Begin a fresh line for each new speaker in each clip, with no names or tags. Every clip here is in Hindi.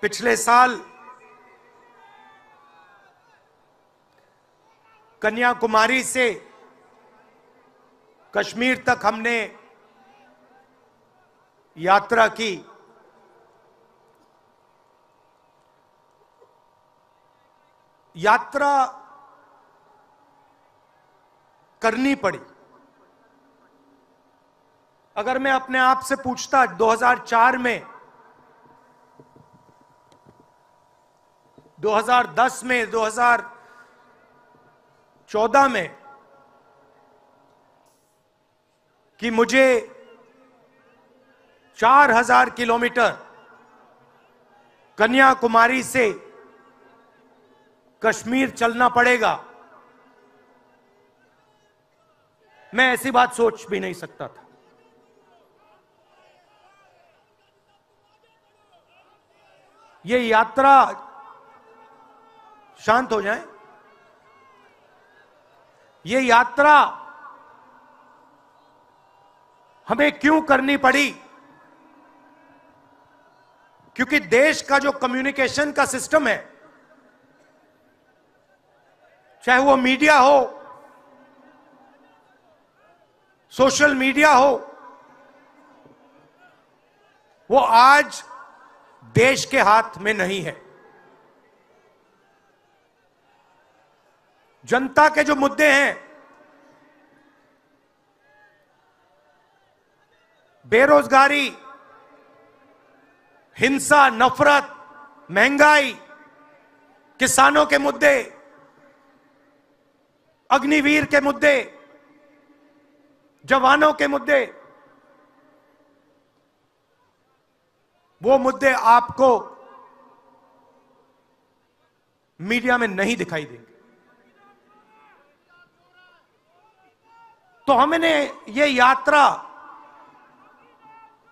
पिछले साल कन्याकुमारी से कश्मीर तक हमने यात्रा की। यात्रा करनी पड़ी। अगर मैं अपने आप से पूछता 2004 में, 2010 में, 2014 में कि मुझे 4000 किलोमीटर कन्याकुमारी से कश्मीर चलना पड़ेगा, मैं ऐसी बात सोच भी नहीं सकता था। ये यात्रा, शांत हो जाएं, ये यात्रा हमें क्यों करनी पड़ी? क्योंकि देश का जो कम्युनिकेशन का सिस्टम है, चाहे वो मीडिया हो, सोशल मीडिया हो, वो आज देश के हाथ में नहीं है। जनता के जो मुद्दे हैं, बेरोजगारी, हिंसा, नफरत, महंगाई, किसानों के मुद्दे, अग्निवीर के मुद्दे, जवानों के मुद्दे, वो मुद्दे आपको मीडिया में नहीं दिखाई देंगे। तो हमने ये यात्रा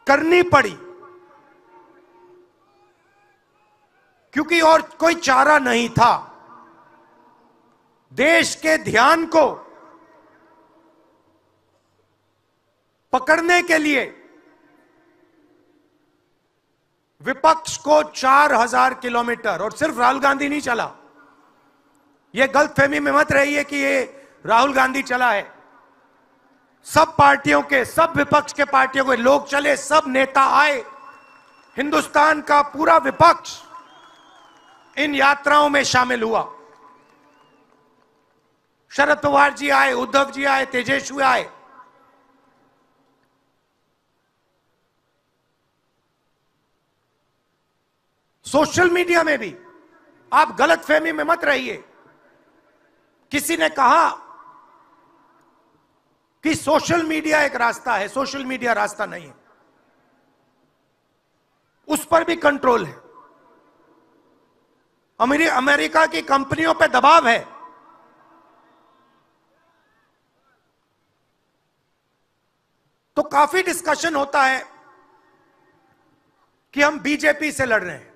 करनी पड़ी क्योंकि और कोई चारा नहीं था। देश के ध्यान को पकड़ने के लिए विपक्ष को 4000 किलोमीटर, और सिर्फ राहुल गांधी नहीं चला, यह गलतफहमी में मत रहिए कि ये राहुल गांधी चला है। सब पार्टियों के, सब विपक्ष के पार्टियों के लोग चले, सब नेता आए, हिंदुस्तान का पूरा विपक्ष इन यात्राओं में शामिल हुआ। शरद पवार जी आए, उद्धव जी आए, तेजस्वी आए। सोशल मीडिया में भी आप गलतफहमी में मत रहिए। किसी ने कहा कि सोशल मीडिया एक रास्ता है, सोशल मीडिया रास्ता नहीं है। उस पर भी कंट्रोल है। अमेरिका की कंपनियों पर दबाव है। तो काफी डिस्कशन होता है कि हम बीजेपी से लड़ रहे हैं।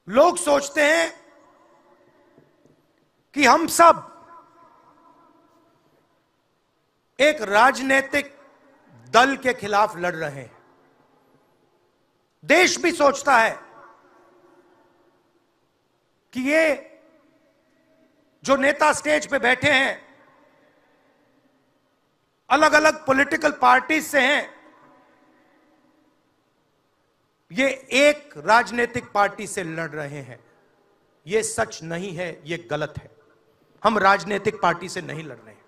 लोग सोचते हैं कि हम सब एक राजनीतिक दल के खिलाफ लड़ रहे हैं। देश भी सोचता है कि ये जो नेता स्टेज पे बैठे हैं, अलग अलग पॉलिटिकल पार्टीज से हैं, ये एक राजनीतिक पार्टी से लड़ रहे हैं। ये सच नहीं है, ये गलत है। हम राजनीतिक पार्टी से नहीं लड़ रहे हैं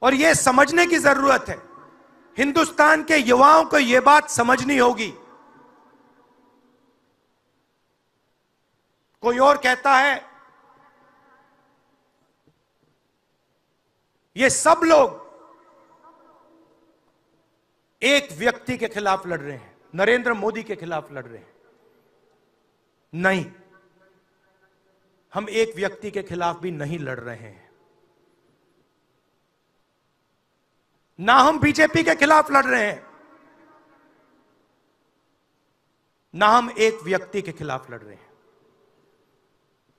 और ये समझने की जरूरत है। हिंदुस्तान के युवाओं को यह बात समझनी होगी। कोई और कहता है ये सब लोग एक व्यक्ति के खिलाफ लड़ रहे हैं, नरेंद्र मोदी के खिलाफ लड़ रहे हैं। नहीं, हम एक व्यक्ति के खिलाफ भी नहीं लड़ रहे हैं। ना हम बीजेपी के खिलाफ लड़ रहे हैं, ना हम एक व्यक्ति के खिलाफ लड़ रहे हैं।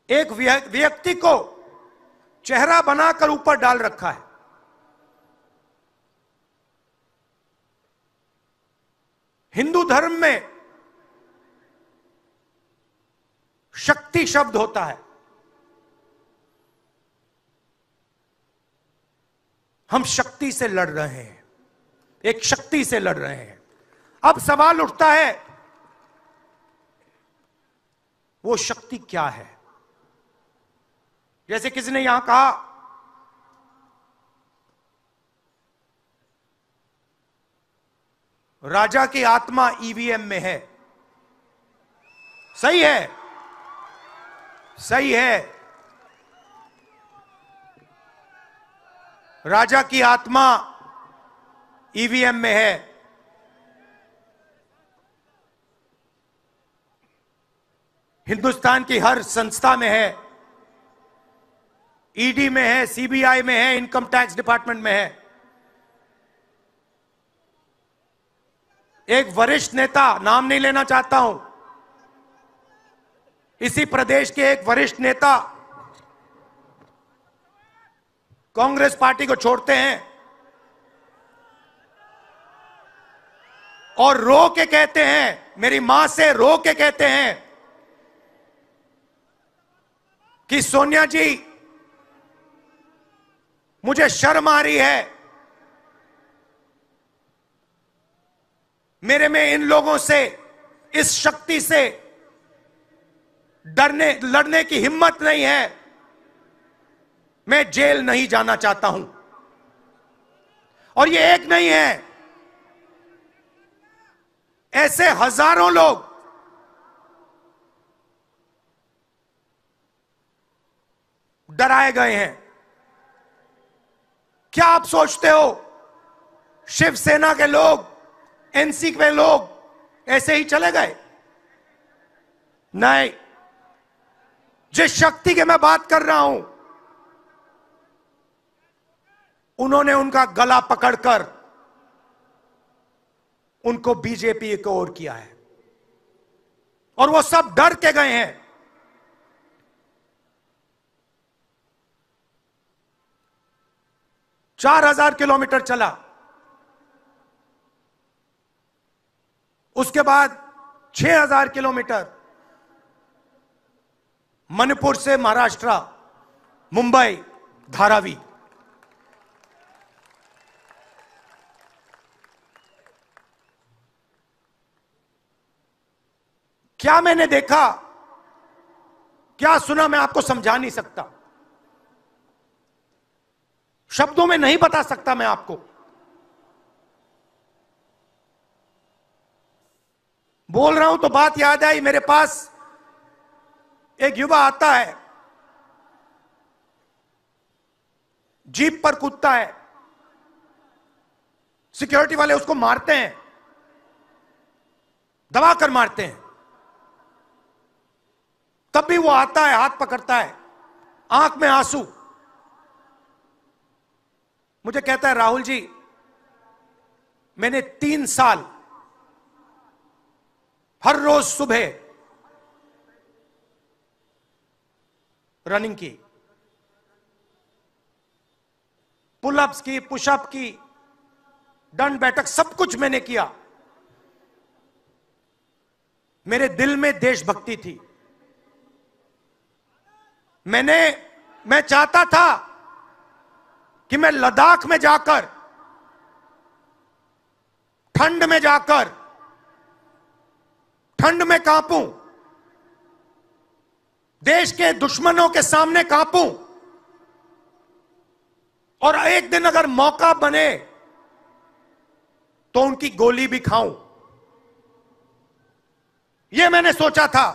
एक व्यक्ति को चेहरा बनाकर ऊपर डाल रखा है। हिंदू धर्म में शक्ति शब्द होता है। हम शक्ति से लड़ रहे हैं, एक शक्ति से लड़ रहे हैं। अब सवाल उठता है, वो शक्ति क्या है? जैसे किसी ने यहां कहा, राजा की आत्मा ईवीएम में है। सही है, सही है। राजा की आत्मा ईवीएम में है। हिंदुस्तान की हर संस्था में है, ईडी में है, सीबीआई में है, इनकम टैक्स डिपार्टमेंट में है। एक वरिष्ठ नेता, नाम नहीं लेना चाहता हूं, इसी प्रदेश के एक वरिष्ठ नेता कांग्रेस पार्टी को छोड़ते हैं और रो के कहते हैं, मेरी मां से रो के कहते हैं कि सोनिया जी, मुझे शर्म आ रही है, मेरे में इन लोगों से, इस शक्ति से लड़ने की हिम्मत नहीं है, मैं जेल नहीं जाना चाहता हूं। और ये एक नहीं है, ऐसे हजारों लोग डराए गए हैं। क्या आप सोचते हो शिवसेना के लोग, एनसी के लोग ऐसे ही चले गए? नहीं। जिस शक्ति की मैं बात कर रहा हूं, उन्होंने उनका गला पकड़कर उनको बीजेपी की ओर किया है और वो सब डर के गए हैं। चार 4,000 किलोमीटर चला, उसके बाद 6,000 किलोमीटर मणिपुर से महाराष्ट्र, मुंबई, धारावी। क्या मैंने देखा, क्या सुना, मैं आपको समझा नहीं सकता, शब्दों में नहीं बता सकता मैं आपको। बोल रहा हूं तो बात याद आई, मेरे पास एक युवा आता है, जीप पर कूदता है, सिक्योरिटी वाले उसको मारते हैं, दबाकर मारते हैं, तब भी वो आता है, हाथ पकड़ता है, आंख में आंसू, मुझे कहता है, राहुल जी, मैंने 3 साल हर रोज सुबह रनिंग की, पुलअप्स की, पुशअप की, दंड बैठक, सब कुछ मैंने किया। मेरे दिल में देशभक्ति थी। मैं चाहता था कि मैं लद्दाख में जाकर, ठंड में जाकर, ठंड में कांपूं, देश के दुश्मनों के सामने कांपूं, और एक दिन अगर मौका बने तो उनकी गोली भी खाऊं। यह मैंने सोचा था।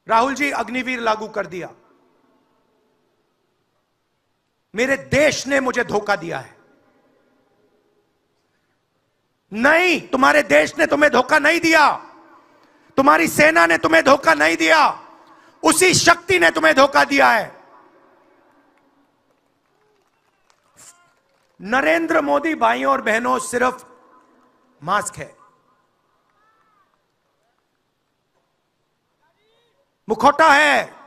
राहुल जी, अग्निवीर लागू कर दिया। मेरे देश ने मुझे धोखा दिया है। नहीं, तुम्हारे देश ने तुम्हें धोखा नहीं दिया, तुम्हारी सेना ने तुम्हें धोखा नहीं दिया, उसी शक्ति ने तुम्हें धोखा दिया है। नरेंद्र मोदी भाइयों और बहनों सिर्फ मास्क है, मुखौटा है।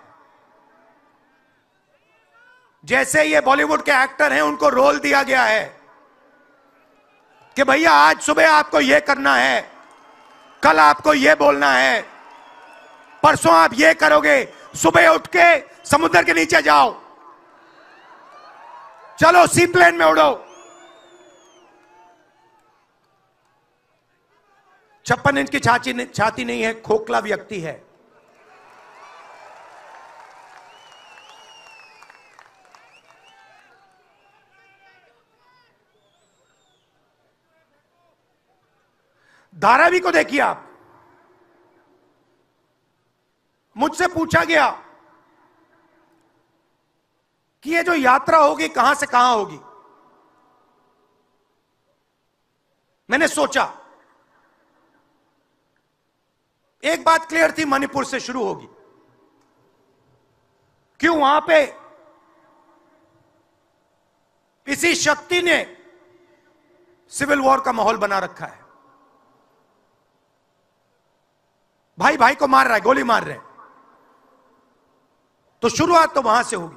जैसे ये बॉलीवुड के एक्टर हैं, उनको रोल दिया गया है। कि भैया आज सुबह आपको यह करना है, कल आपको यह बोलना है, परसों आप यह करोगे, सुबह उठ के समुद्र के नीचे जाओ, चलो सी प्लेन में उड़ो। 56 इंच की छाती नहीं है, खोखला व्यक्ति है। धारावी को देखिए आप। मुझसे पूछा गया कि ये जो यात्रा होगी कहां से कहां होगी। मैंने सोचा, एक बात क्लियर थी, मणिपुर से शुरू होगी। क्यों? वहां पे इसी शक्ति ने सिविल वॉर का माहौल बना रखा है। भाई भाई को मार रहा है, गोली मार रहे हैं, तो शुरुआत तो वहां से होगी।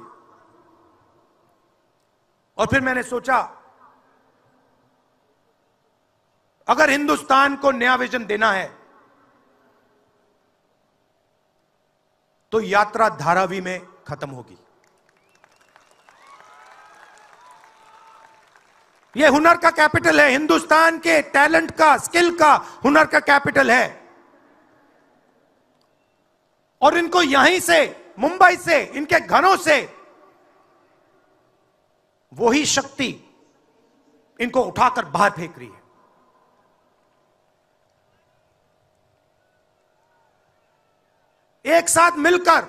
और फिर मैंने सोचा, अगर हिंदुस्तान को नया विजन देना है तो यात्रा धारावी में खत्म होगी। यह हुनर का कैपिटल है, हिंदुस्तान के टैलेंट का, स्किल का, हुनर का कैपिटल है। और इनको यहीं से, मुंबई से, इनके घरों से वही शक्ति इनको उठाकर बाहर फेंक रही है। एक साथ मिलकर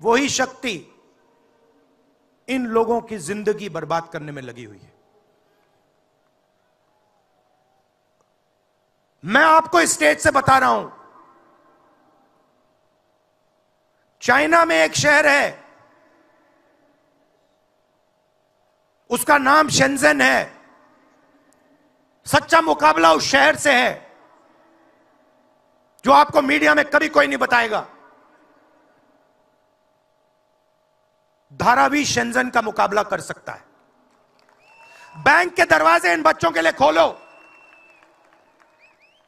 वही शक्ति इन लोगों की जिंदगी बर्बाद करने में लगी हुई है। मैं आपको इस स्टेज से बता रहा हूं, चाइना में एक शहर है, उसका नाम शेंजन है। सच्चा मुकाबला उस शहर से है, जो आपको मीडिया में कभी कोई नहीं बताएगा। धारावी शेंजन का मुकाबला कर सकता है। बैंक के दरवाजे इन बच्चों के लिए खोलो,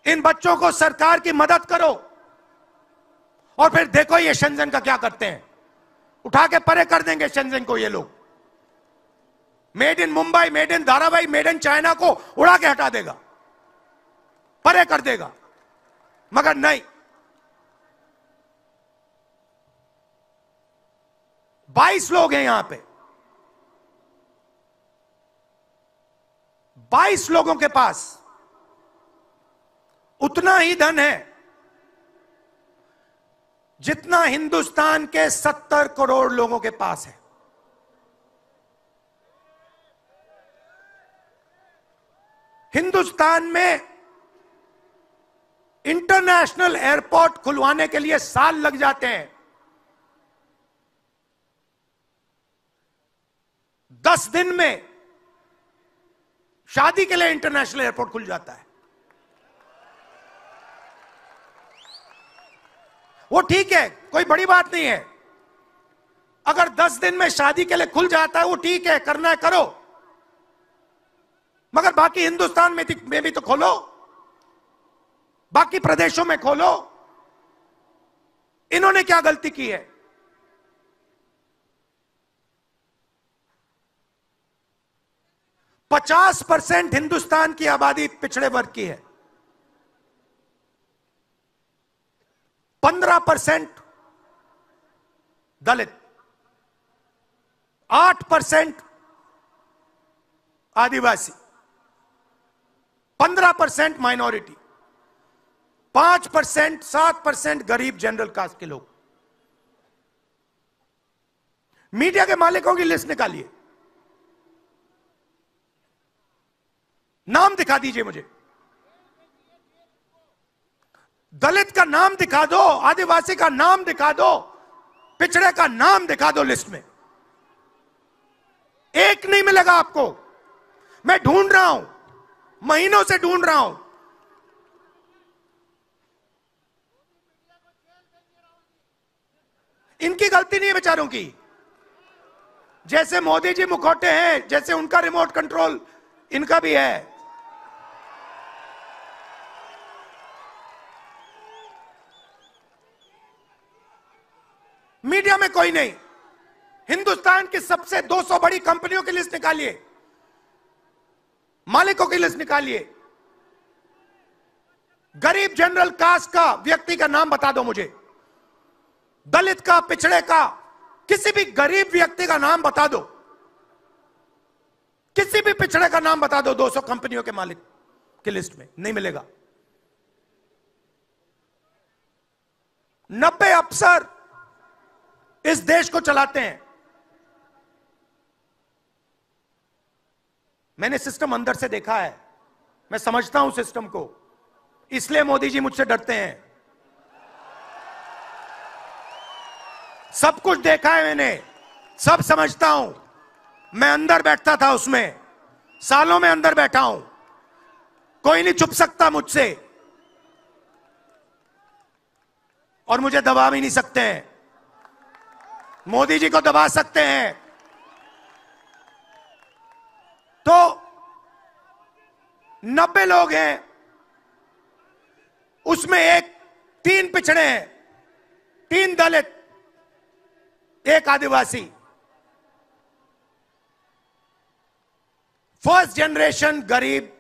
इन बच्चों को सरकार की मदद करो, और फिर देखो ये शेंजन का क्या करते हैं। उठा के परे कर देंगे शेंजन को ये लोग। Made in Mumbai, made in Dharavi, made in China को उड़ा के हटा देगा, परे कर देगा। मगर नहीं, 22 लोग हैं यहां पे, 22 लोगों के पास उतना ही धन है जितना हिंदुस्तान के 70 करोड़ लोगों के पास है। हिंदुस्तान में इंटरनेशनल एयरपोर्ट खुलवाने के लिए साल लग जाते हैं। 10 दिन में शादी के लिए इंटरनेशनल एयरपोर्ट खुल जाता है। वो ठीक है, कोई बड़ी बात नहीं है। अगर 10 दिन में शादी के लिए खुल जाता है, वो ठीक है, करना है करो। मगर बाकी हिंदुस्तान में भी तो खोलो, बाकी प्रदेशों में खोलो। इन्होंने क्या गलती की है? पचास 50% हिंदुस्तान की आबादी पिछड़े वर्ग की है, 15% दलित, 8% आदिवासी, 15% माइनॉरिटी, 5%, 7% गरीब जनरल कास्ट के लोग। मीडिया के मालिकों की लिस्ट निकालिए, नाम दिखा दीजिए मुझे। दलित का नाम दिखा दो, आदिवासी का नाम दिखा दो, पिछड़े का नाम दिखा दो लिस्ट में। एक नहीं मिलेगा आपको। मैं ढूंढ रहा हूं, महीनों से ढूंढ रहा हूं। इनकी गलती नहीं है बेचारों की। जैसे मोदी जी मुखौटे हैं, जैसे उनका रिमोट कंट्रोल इनका भी है। मीडिया में कोई नहीं। हिंदुस्तान की सबसे 200 बड़ी कंपनियों की लिस्ट निकालिए, मालिकों की लिस्ट निकालिए। गरीब जनरल कास्ट का व्यक्ति का नाम बता दो मुझे, दलित का, पिछड़े का, किसी भी गरीब व्यक्ति का नाम बता दो, किसी भी पिछड़े का नाम बता दो 200 कंपनियों के मालिक की लिस्ट में, नहीं मिलेगा। 90 अफसर इस देश को चलाते हैं। मैंने सिस्टम अंदर से देखा है, मैं समझता हूं सिस्टम को, इसलिए मोदी जी मुझसे डरते हैं। सब कुछ देखा है मैंने, सब समझता हूं। मैं अंदर बैठता था उसमें, सालों में अंदर बैठा हूं। कोई नहीं छुप सकता मुझसे, और मुझे दबा भी नहीं सकते हैं। मोदी जी को दबा सकते हैं तो 90 लोग हैं, उसमें 3 पिछड़े हैं, 3 दलित, 1 आदिवासी। फर्स्ट जनरेशन गरीब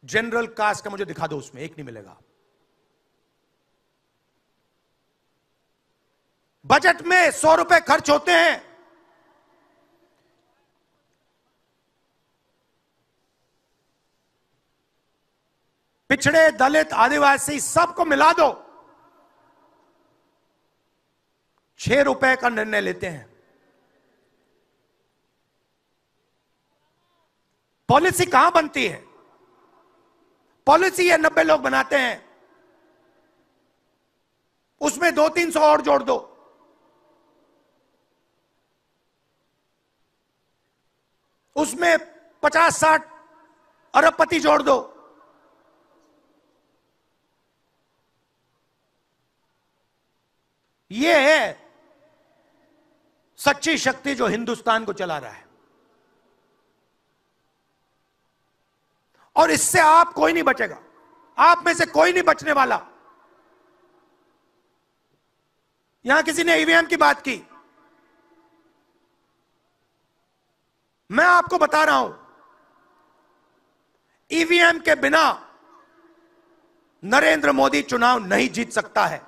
जनरल कास्ट का मुझे दिखा दो, उसमें 1 नहीं मिलेगा। बजट में 100 रुपए खर्च होते हैं, पिछड़े, दलित, आदिवासी सबको मिला दो, 6 रुपए का निर्णय लेते हैं। पॉलिसी कहां बनती है? पॉलिसी ये 90 लोग बनाते हैं, उसमें 200-300 और जोड़ दो, उसमें 50-60 अरबपति जोड़ दो। यह है सच्ची शक्ति जो हिंदुस्तान को चला रहा है। और इससे आप कोई नहीं बचेगा, आप में से कोई नहीं बचने वाला। यहां किसी ने ईवीएम की बात की, मैं आपको बता रहा हूं, ईवीएम के बिना नरेंद्र मोदी चुनाव नहीं जीत सकता है।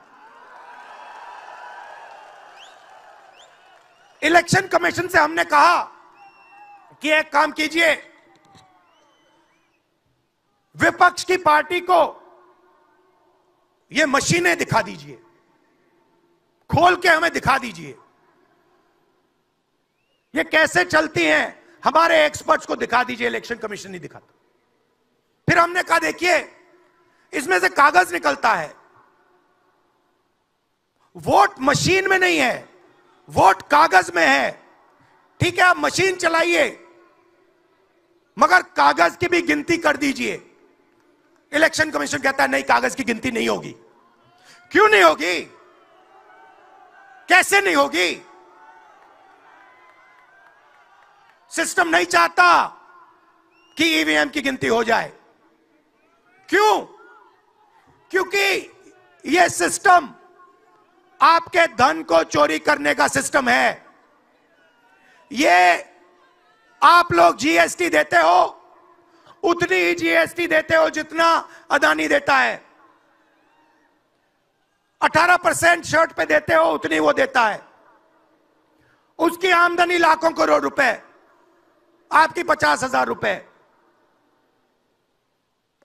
इलेक्शन कमीशन से हमने कहा कि एक काम कीजिए, विपक्ष की पार्टी को ये मशीनें दिखा दीजिए, खोल के हमें दिखा दीजिए ये कैसे चलती हैं, हमारे एक्सपर्ट्स को दिखा दीजिए। इलेक्शन कमीशन नहीं दिखाता। फिर हमने कहा देखिए, इसमें से कागज निकलता है, वोट मशीन में नहीं है, वोट कागज में है। ठीक है, आप मशीन चलाइए, मगर कागज की भी गिनती कर दीजिए। इलेक्शन कमीशन कहता है नहीं, कागज की गिनती नहीं होगी। क्यों नहीं होगी? कैसे नहीं होगी? सिस्टम नहीं चाहता कि ईवीएम की गिनती हो जाए। क्यों? क्योंकि यह सिस्टम आपके धन को चोरी करने का सिस्टम है। ये आप लोग जीएसटी देते हो, उतनी ही जीएसटी देते हो जितना अदानी देता है। 18% शर्ट पे देते हो, उतनी वो देता है। उसकी आमदनी लाखों करोड़ रुपए, आपकी 50,000 रुपए।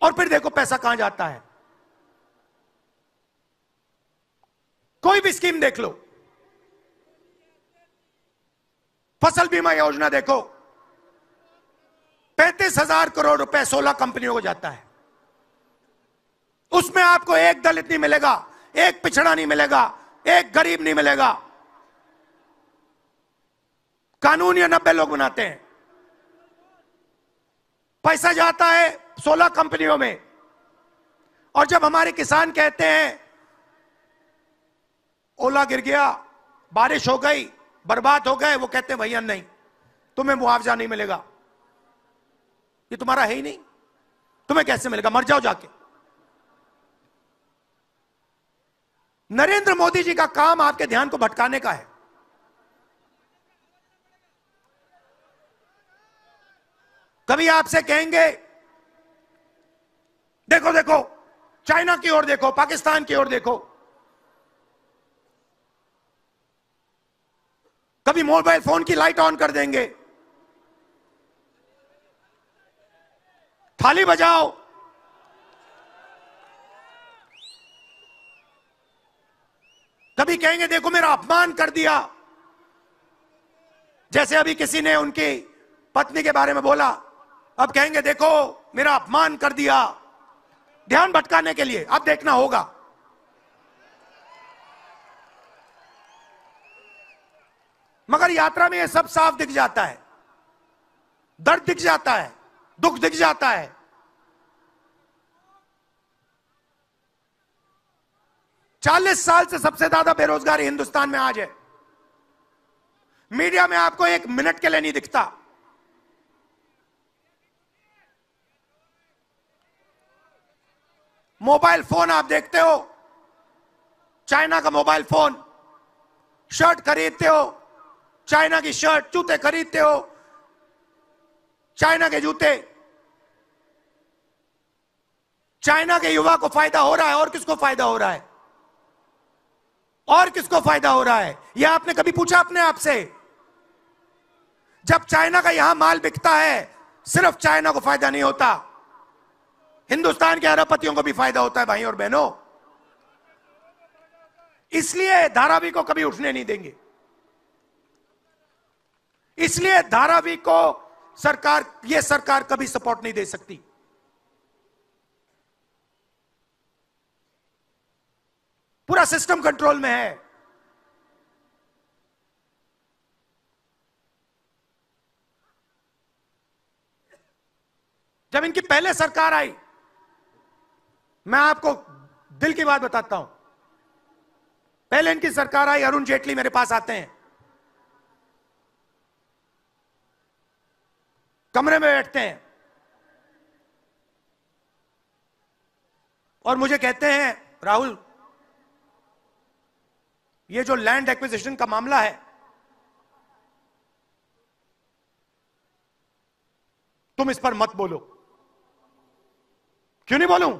और फिर देखो पैसा कहां जाता है। कोई भी स्कीम देख लो, फसल बीमा योजना देखो, 35,000 करोड़ रुपए 16 कंपनियों को जाता है। उसमें आपको एक दलित नहीं मिलेगा, एक पिछड़ा नहीं मिलेगा, एक गरीब नहीं मिलेगा। कानून ये 90 लोग बनाते हैं, पैसा जाता है 16 कंपनियों में। और जब हमारे किसान कहते हैं ओला गिर गया, बारिश हो गई, बर्बाद हो गए, वो कहते हैं भैया नहीं, तुम्हें मुआवजा नहीं मिलेगा, ये तुम्हारा है ही नहीं, तुम्हें कैसे मिलेगा, मर जाओ जाके। नरेंद्र मोदी जी का काम आपके ध्यान को भटकाने का है। कभी आपसे कहेंगे देखो देखो चाइना की ओर देखो, पाकिस्तान की ओर देखो, कभी मोबाइल फोन की लाइट ऑन कर देंगे, थाली बजाओ, कभी कहेंगे देखो मेरा अपमान कर दिया, जैसे अभी किसी ने उनकी पत्नी के बारे में बोला, अब कहेंगे देखो मेरा अपमान कर दिया, ध्यान भटकाने के लिए। अब देखना होगा। मगर यात्रा में यह सब साफ दिख जाता है, दर्द दिख जाता है, दुख दिख जाता है। चालीस साल से सबसे ज्यादा बेरोजगारी हिंदुस्तान में आज है। मीडिया में आपको एक मिनट के लिए नहीं दिखता। मोबाइल फोन आप देखते हो, चाइना का मोबाइल फोन, शर्ट खरीदते हो, चाइना की शर्ट, जूते खरीदते हो, चाइना के जूते। चाइना के युवा को फायदा हो रहा है, और किसको फायदा हो रहा है? और किसको फायदा हो रहा है? यह आपने कभी पूछा अपने आप से? जब चाइना का यहां माल बिकता है, सिर्फ चाइना को फायदा नहीं होता, हिंदुस्तान के अरबपतियों को भी फायदा होता है भाई और बहनों। इसलिए धारावी को कभी उठने नहीं देंगे। इसलिए धारावी को यह सरकार कभी सपोर्ट नहीं दे सकती। पूरा सिस्टम कंट्रोल में है। जब इनकी पहले सरकार आई, मैं आपको दिल की बात बताता हूं, पहले इनकी सरकार आई, अरुण जेटली मेरे पास आते हैं, कमरे में बैठते हैं और मुझे कहते हैं राहुल, ये जो लैंड एक्विजिशन का मामला है, तुम इस पर मत बोलो। क्यों नहीं बोलूं?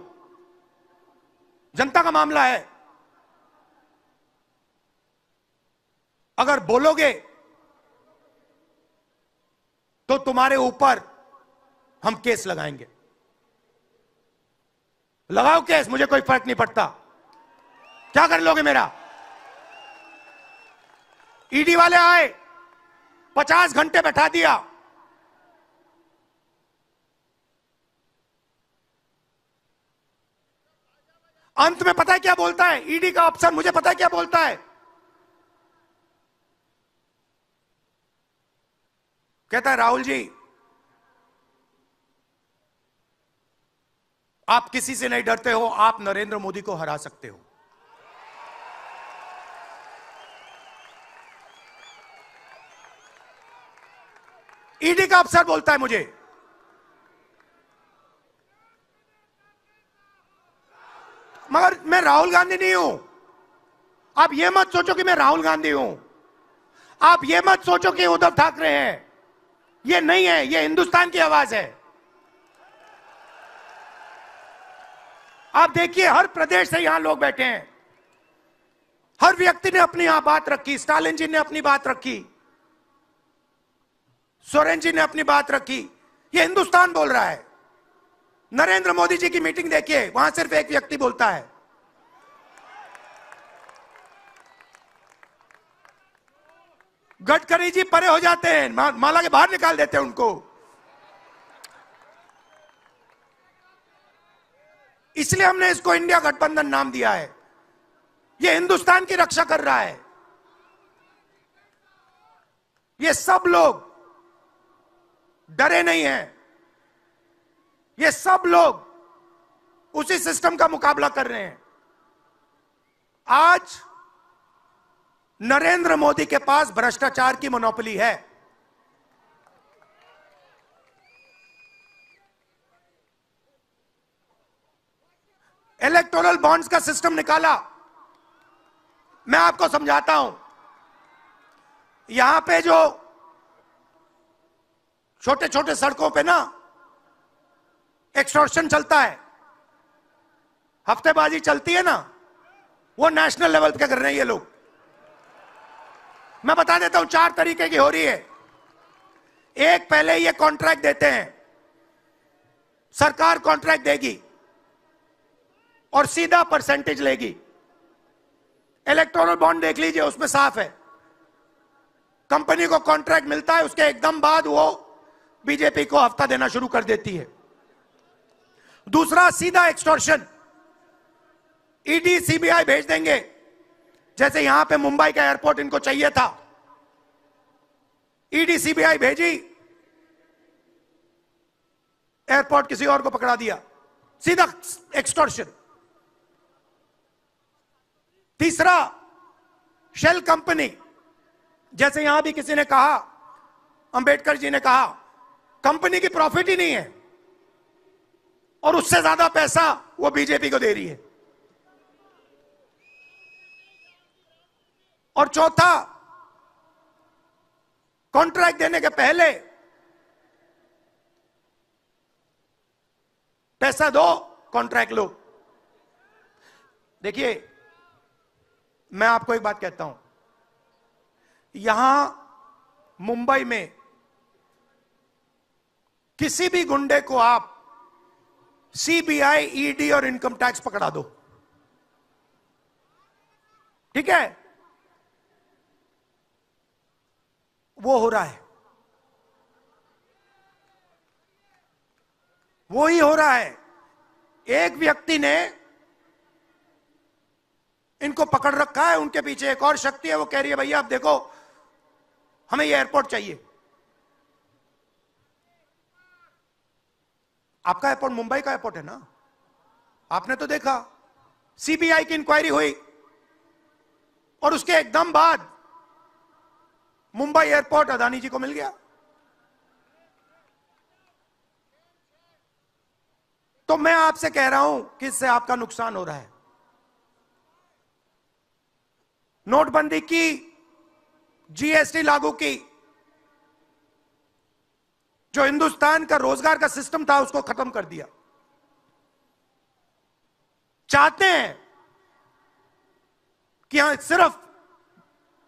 जनता का मामला है। अगर बोलोगे तो तुम्हारे ऊपर हम केस लगाएंगे। लगाओ केस, मुझे कोई फर्क नहीं पड़ता। क्या कर लोगे मेरा? ईडी वाले आए, 50 घंटे बैठा दिया, अंत में पता है क्या बोलता है ईडी का अफसर? मुझे पता है क्या बोलता है? कहता है राहुल जी, आप किसी से नहीं डरते हो, आप नरेंद्र मोदी को हरा सकते हो। ईडी का अफसर बोलता है मुझे। मगर मैं राहुल गांधी नहीं हूं। आप यह मत सोचो कि मैं राहुल गांधी हूं। आप यह मत सोचो कि उद्धव ठाकरे हैं। यह नहीं है, यह हिंदुस्तान की आवाज है। आप देखिए, हर प्रदेश से यहां लोग बैठे हैं, हर व्यक्ति ने अपनी यहां बात रखी। स्टालिन जी ने अपनी बात रखी, सोरेन जी ने अपनी बात रखी। यह हिंदुस्तान बोल रहा है। नरेंद्र मोदी जी की मीटिंग देखिए, वहां सिर्फ एक व्यक्ति बोलता है। गडकरी जी परे हो जाते हैं, माला के बाहर निकाल देते हैं उनको। इसलिए हमने इसको इंडिया गठबंधन नाम दिया है। यह हिंदुस्तान की रक्षा कर रहा है। ये सब लोग डरे नहीं हैं। ये सब लोग उसी सिस्टम का मुकाबला कर रहे हैं। आज नरेंद्र मोदी के पास भ्रष्टाचार की मोनोपोली है। इलेक्टोरल बॉन्ड्स का सिस्टम निकाला। मैं आपको समझाता हूं। यहां पे जो छोटे छोटे सड़कों पे ना एक्सटॉर्शन चलता है, हफ्तेबाजी चलती है ना, वो नेशनल लेवल पे कर रहे हैं ये लोग। मैं बता देता हूं, 4 तरीके की हो रही है। एक, पहले ये कॉन्ट्रैक्ट देते हैं, सरकार कॉन्ट्रैक्ट देगी और सीधा परसेंटेज लेगी। इलेक्टोरल बॉन्ड देख लीजिए, उसमें साफ है। कंपनी को कॉन्ट्रैक्ट मिलता है, उसके एकदम बाद वो बीजेपी को हफ्ता देना शुरू कर देती है। दूसरा, सीधा एक्सटॉर्शन। ईडी सीबीआई भेज देंगे, जैसे यहां पे मुंबई का एयरपोर्ट इनको चाहिए था, ईडी सीबीआई भेजी, एयरपोर्ट किसी और को पकड़ा दिया, सीधा एक्सटॉर्शन। तीसरा, शेल कंपनी, जैसे यहां भी किसी ने कहा, अंबेडकर जी ने कहा, कंपनी की प्रॉफिट ही नहीं है और उससे ज्यादा पैसा वो बीजेपी को दे रही है। और चौथा, कॉन्ट्रैक्ट देने के पहले पैसा दो, कॉन्ट्रैक्ट लो। देखिए, मैं आपको एक बात कहता हूं, यहां मुंबई में किसी भी गुंडे को आप सीबीआई, ईडी और इनकम टैक्स पकड़ा दो, ठीक है, वो हो रहा है, वो ही हो रहा है। एक व्यक्ति ने इनको पकड़ रखा है, उनके पीछे एक और शक्ति है, वो कह रही है भैया आप देखो हमें ये एयरपोर्ट चाहिए। आपका एयरपोर्ट मुंबई का एयरपोर्ट है ना, आपने तो देखा, सीबीआई की इंक्वायरी हुई और उसके एकदम बाद मुंबई एयरपोर्ट अदानी जी को मिल गया। तो मैं आपसे कह रहा हूं कि इससे आपका नुकसान हो रहा है। नोटबंदी की, जीएसटी लागू की, जो हिंदुस्तान का रोजगार का सिस्टम था उसको खत्म कर दिया। चाहते हैं कि यहां सिर्फ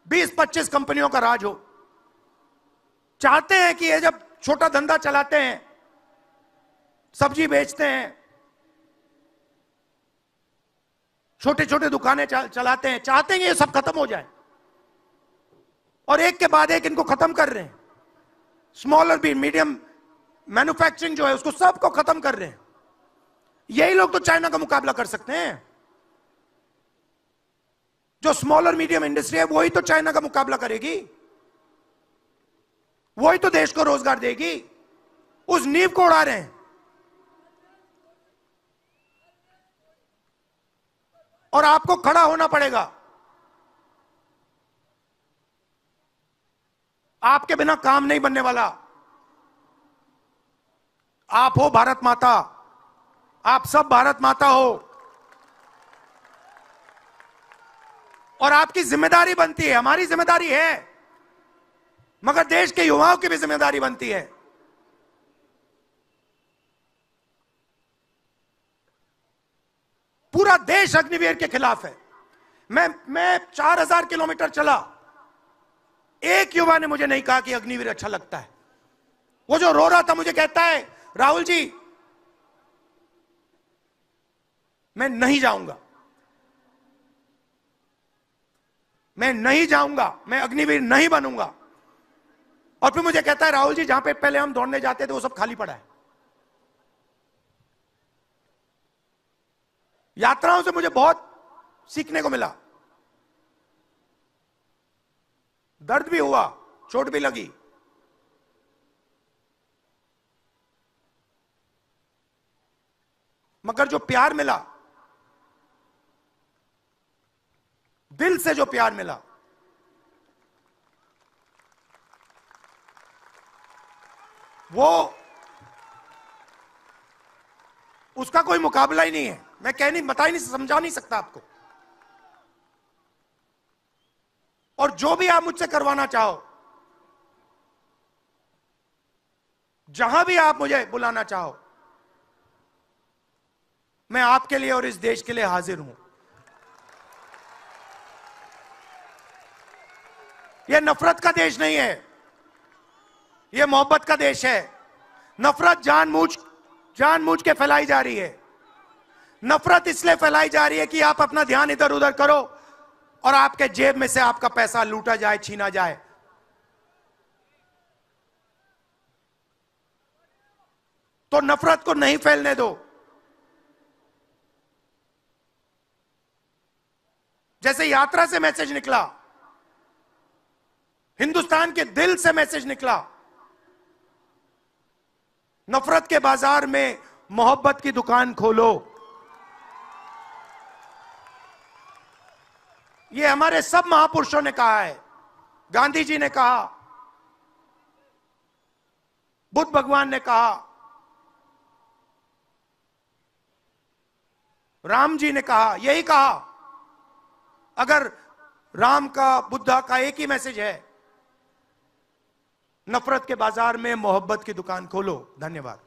20-25 कंपनियों का राज हो। चाहते हैं कि ये जब छोटा धंधा चलाते हैं, सब्जी बेचते हैं, छोटे छोटे दुकानें चलाते हैं, चाहते हैं कि ये सब खत्म हो जाए और एक के बाद एक इनको खत्म कर रहे हैं। स्मॉल और मीडियम मैन्युफैक्चरिंग जो है उसको सबको खत्म कर रहे हैं। यही लोग तो चाइना का मुकाबला कर सकते हैं। जो स्मॉल और मीडियम इंडस्ट्री है वही तो चाइना का मुकाबला करेगी, वही तो देश को रोजगार देगी। उस नींव को उड़ा रहे हैं। और आपको खड़ा होना पड़ेगा। आपके बिना काम नहीं बनने वाला। आप हो भारत माता, आप सब भारत माता हो और आपकी जिम्मेदारी बनती है, हमारी जिम्मेदारी है, मगर देश के युवाओं की भी जिम्मेदारी बनती है। पूरा देश अग्निवीर के खिलाफ है। मैं 4000 किलोमीटर चला, एक युवा ने मुझे नहीं कहा कि अग्निवीर अच्छा लगता है। वो जो रो रहा था मुझे कहता है राहुल जी मैं नहीं जाऊंगा, मैं नहीं जाऊंगा, मैं अग्निवीर नहीं बनूंगा। और फिर मुझे कहता है राहुल जी जहां पे पहले हम दौड़ने जाते थे वो सब खाली पड़ा है। यात्राओं से मुझे बहुत सीखने को मिला, दर्द भी हुआ, चोट भी लगी, मगर जो प्यार मिला, दिल से जो प्यार मिला वो उसका कोई मुकाबला ही नहीं है। मैं बता ही नहीं, समझा नहीं सकता आपको। और जो भी आप मुझसे करवाना चाहो, जहां भी आप मुझे बुलाना चाहो, मैं आपके लिए और इस देश के लिए हाजिर हूं। यह नफरत का देश नहीं है, यह मोहब्बत का देश है। नफरत जानबूझ के फैलाई जा रही है। नफरत इसलिए फैलाई जा रही है कि आप अपना ध्यान इधर उधर करो और आपके जेब में से आपका पैसा लूटा जाए, छीना जाए। तो नफरत को नहीं फैलने दो। जैसे यात्रा से मैसेज निकला, हिंदुस्तान के दिल से मैसेज निकला, नफरत के बाजार में मोहब्बत की दुकान खोलो। यह हमारे सब महापुरुषों ने कहा है। गांधी जी ने कहा, बुद्ध भगवान ने कहा, राम जी ने कहा, यही कहा। अगर राम का, बुद्धा का एक ही मैसेज है, नफरत के बाजार में मोहब्बत की दुकान खोलो। धन्यवाद।